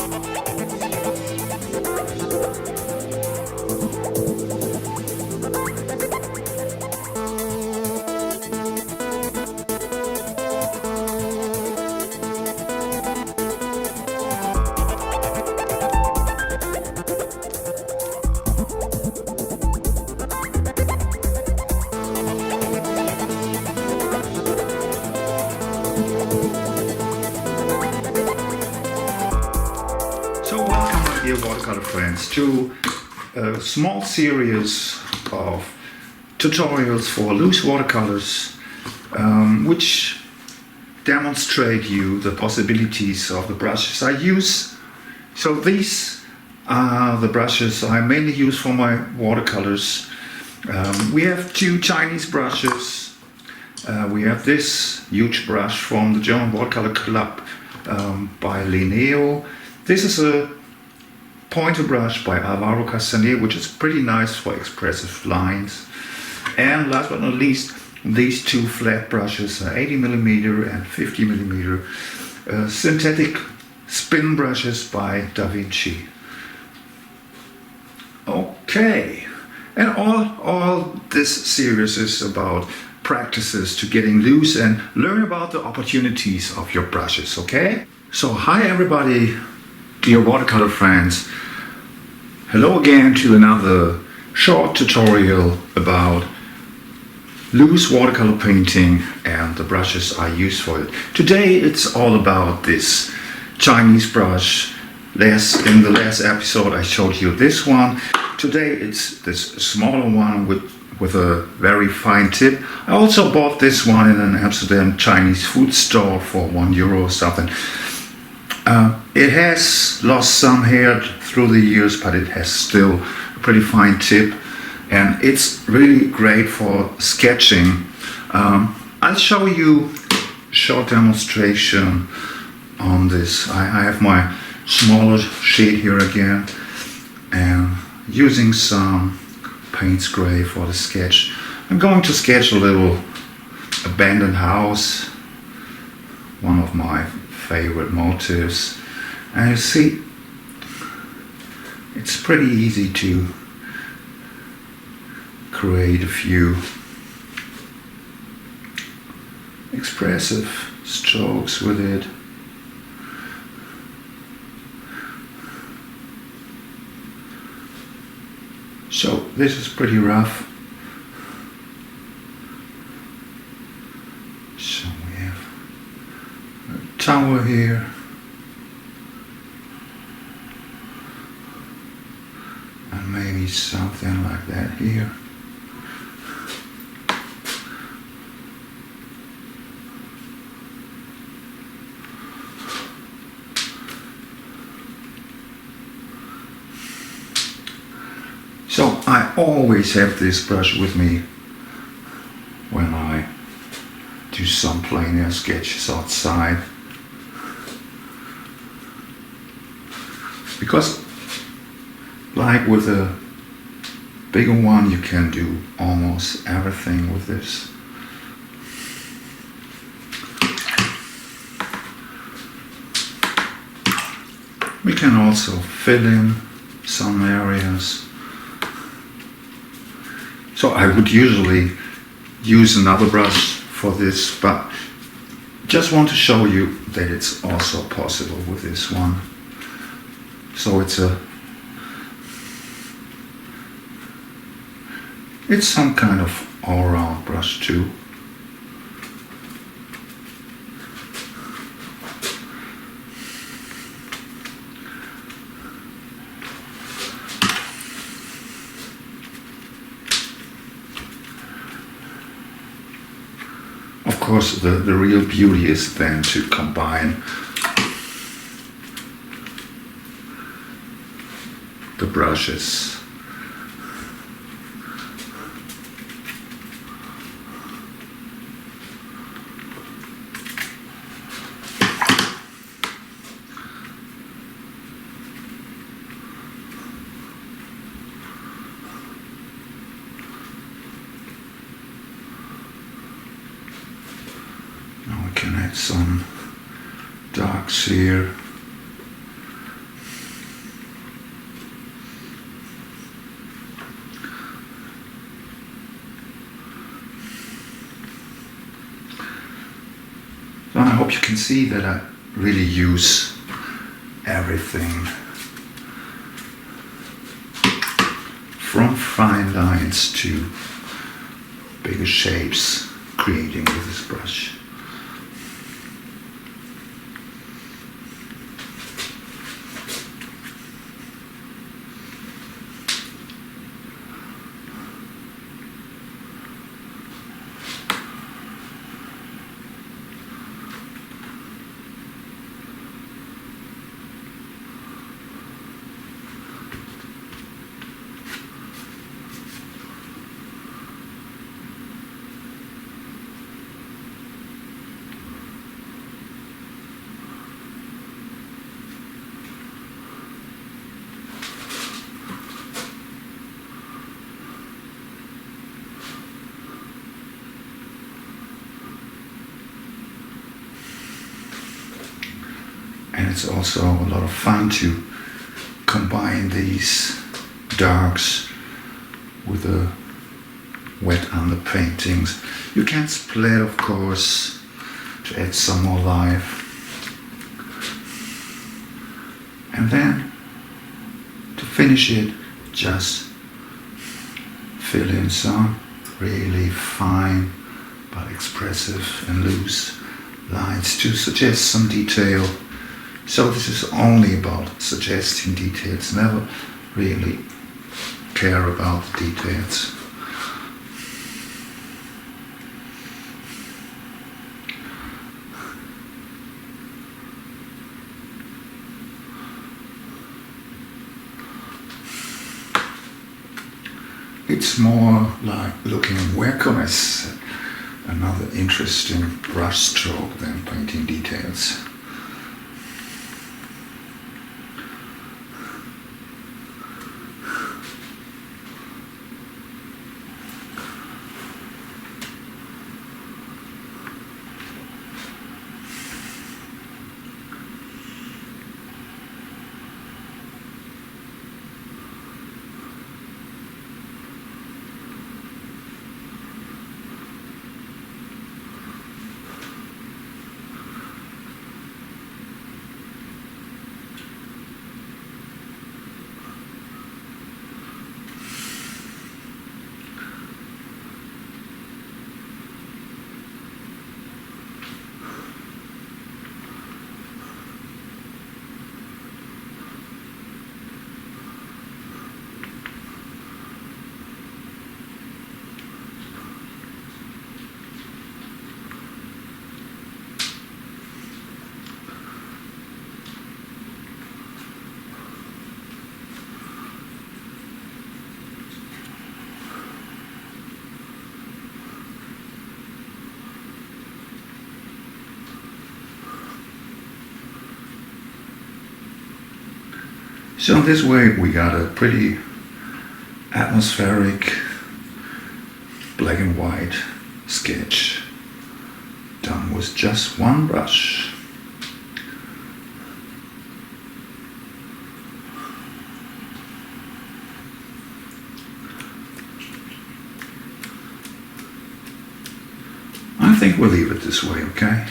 So welcome, my dear watercolor friends, to a small series of tutorials for loose watercolors, which demonstrate you the possibilities of the brushes I use. So these are the brushes I mainly use for my watercolors. We have two Chinese brushes. We have this huge brush from the German Watercolor Club by Linneo. This is a pointer brush by Alvaro Castañer, which is pretty nice for expressive lines. And last but not least, these two flat brushes, 80mm and 50mm synthetic spin brushes by Da Vinci. Okay, and all this series is about practices to getting loose and learn about the opportunities of your brushes, okay? So hi everybody, dear watercolor friends. Hello again to another short tutorial about loose watercolor painting and the brushes I use for it. Today it's all about this Chinese brush. In the last episode I showed you this one. Today it's this smaller one with a very fine tip. I also bought this one in an Amsterdam Chinese food store for €1 or something. It has lost some hair through the years, but it has still a pretty fine tip, and it's really great for sketching. I'll show you a short demonstration on this. I have my smaller sheet here again, and using some paint spray for the sketch. I'm going to sketch a little abandoned house, one of my favorite motifs, and you see it's pretty easy to create a few expressive strokes with it. So this is pretty rough. So we have a tower here, and maybe something like that here. So I always have this brush with me when I do some plein air sketches outside, because like with a bigger one you can do almost everything with this. We can also fill in some areas. So I would usually use another brush for this, but just want to show you that it's also possible with this one. So it's some kind of all-round brush too. Of course, the real beauty is then to combine the brushes. Now we can add some darks here. hope you can see that I really use everything from fine lines to bigger shapes, creating with this brush. And it's also a lot of fun to combine these darks with the wet underpaintings. You can split, of course, to add some more life. And then, to finish it, just fill in some really fine but expressive and loose lines to suggest some detail. So this is only about suggesting details, never really care about the details. It's more like looking where can I set another interesting brush stroke than painting details. So in this way we got a pretty atmospheric black and white sketch done with just one brush. I think we'll leave it this way, okay?